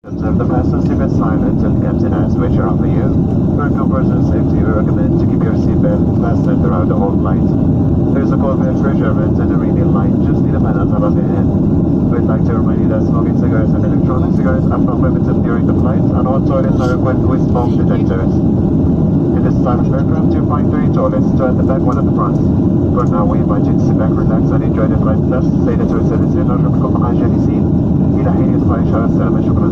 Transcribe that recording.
Observe the fasten seatbelt sign until the captain has switched off for you. For comfort and safety, we recommend to keep your seatbelt fastened throughout the whole flight. There is a cold refrigerant and a reading light just near the panels above your head. We'd like to remind you that smoking cigarettes and electronic cigarettes are not permitted during the flight, and all toilets are equipped with smoke detectors. In this type of aircraft, you find 3 toilets, 2 at the back, 1 at the front. For now, we invite you to sit back, relax, and enjoy the flight test. سيدة وسادتي نرجو منكم مقاعد جالسين إلى حين يدخل إشارة السلامة. شكرا.